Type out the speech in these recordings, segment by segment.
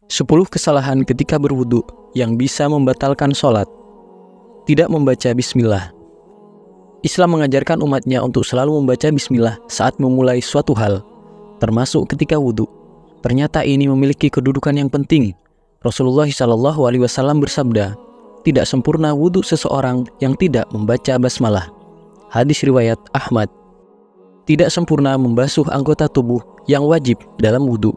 10 kesalahan ketika berwudu yang bisa membatalkan sholat. Tidak membaca bismillah. Islam mengajarkan umatnya untuk selalu membaca bismillah saat memulai suatu hal, termasuk ketika wudu. Ternyata ini memiliki kedudukan yang penting. Rasulullah SAW bersabda, tidak sempurna wudu seseorang yang tidak membaca basmalah. Hadis riwayat Ahmad. Tidak sempurna membasuh anggota tubuh yang wajib dalam wudu.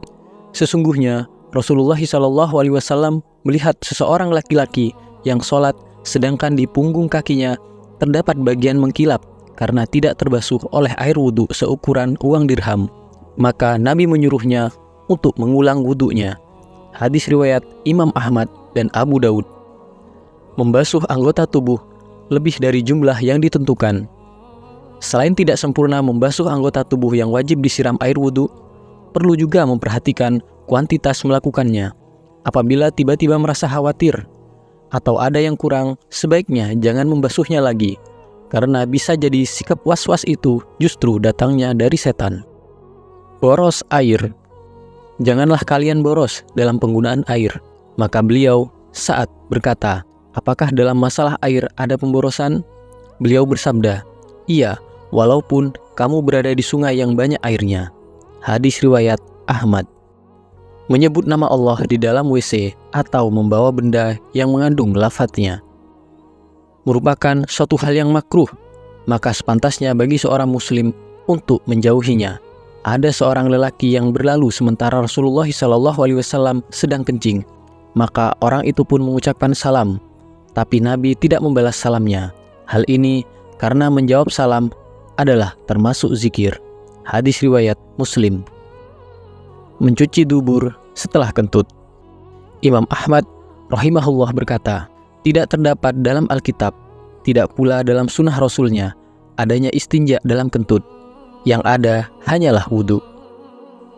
Sesungguhnya Rasulullah SAW melihat seseorang laki-laki yang sholat sedangkan di punggung kakinya terdapat bagian mengkilap karena tidak terbasuh oleh air wudu seukuran uang dirham. Maka Nabi menyuruhnya untuk mengulang wudunya. Hadis riwayat Imam Ahmad dan Abu Daud. Membasuh anggota tubuh lebih dari jumlah yang ditentukan. Selain tidak sempurna membasuh anggota tubuh yang wajib disiram air wudu, perlu juga memperhatikan kuantitas melakukannya. Apabila tiba-tiba merasa khawatir atau ada yang kurang, sebaiknya jangan membasuhnya lagi, karena bisa jadi sikap was-was itu justru datangnya dari setan. Boros air. Janganlah kalian boros dalam penggunaan air. Maka beliau saat berkata, apakah dalam masalah air ada pemborosan? Beliau bersabda, iya, walaupun kamu berada di sungai yang banyak airnya. Hadis riwayat Ahmad. Menyebut nama Allah di dalam WC atau membawa benda yang mengandung lafadznya merupakan suatu hal yang makruh, maka sepantasnya bagi seorang muslim untuk menjauhinya. Ada seorang lelaki yang berlalu sementara Rasulullah SAW sedang kencing, maka orang itu pun mengucapkan salam, tapi Nabi tidak membalas salamnya. Hal ini karena menjawab salam adalah termasuk zikir. Hadis riwayat Muslim. Mencuci dubur setelah kentut. Imam Ahmad rahimahullah berkata, tidak terdapat dalam Alkitab, tidak pula dalam sunnah Rasulnya, adanya istinja dalam kentut. Yang ada hanyalah wudu.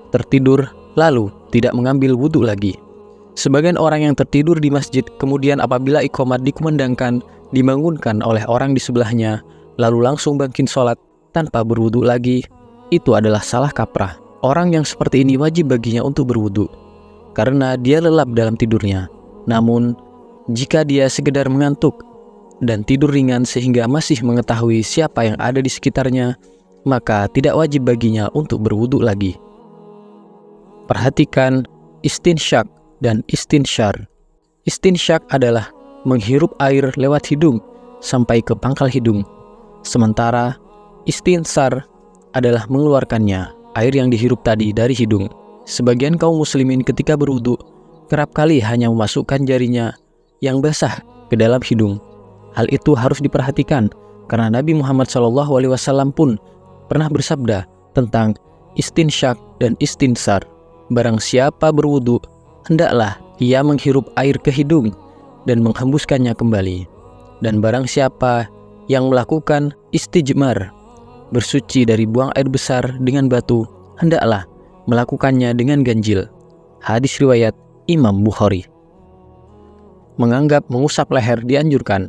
Tertidur lalu tidak mengambil wudu lagi. Sebagian orang yang tertidur di masjid kemudian apabila iqamat dikumandangkan dibangunkan oleh orang di sebelahnya lalu langsung bangkit sholat tanpa berwudu lagi, itu adalah salah kaprah. Orang yang seperti ini wajib baginya untuk berwudu karena dia lelap dalam tidurnya. Namun jika dia sekedar mengantuk dan tidur ringan sehingga masih mengetahui siapa yang ada di sekitarnya, maka tidak wajib baginya untuk berwudu lagi. Perhatikan istinsyak dan istinsyar. Istinsyak adalah menghirup air lewat hidung sampai ke pangkal hidung. Sementara istinsar adalah mengeluarkannya, air yang dihirup tadi dari hidung. Sebagian kaum muslimin ketika berwudu kerap kali hanya memasukkan jarinya yang basah ke dalam hidung. Hal itu harus diperhatikan karena Nabi Muhammad SAW pun pernah bersabda tentang istinsyak dan istinsar. Barang siapa berwudu, hendaklah ia menghirup air ke hidung dan menghembuskannya kembali. Dan barang siapa yang melakukan istijmar, bersuci dari buang air besar dengan batu, hendaklah melakukannya dengan ganjil. Hadis riwayat Imam Bukhari. Menganggap mengusap leher dianjurkan.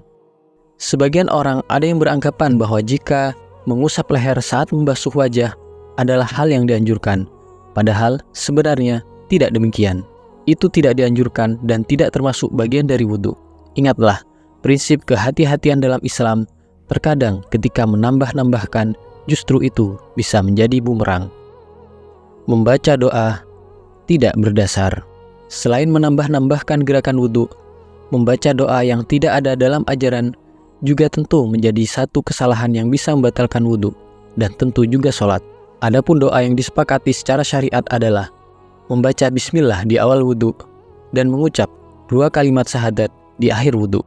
Sebagian orang ada yang beranggapan bahwa jika mengusap leher saat membasuh wajah adalah hal yang dianjurkan. Padahal sebenarnya tidak demikian. Itu tidak dianjurkan dan tidak termasuk bagian dari wudu. Ingatlah, prinsip kehati-hatian dalam Islam terkadang ketika menambah-nambahkan justru itu bisa menjadi bumerang. Membaca doa tidak berdasar. Selain menambah-nambahkan gerakan wudu, membaca doa yang tidak ada dalam ajaran juga tentu menjadi satu kesalahan yang bisa membatalkan wudu dan tentu juga sholat. Adapun doa yang disepakati secara syariat adalah membaca bismillah di awal wudu dan mengucap 2 kalimat syahadat di akhir wudu.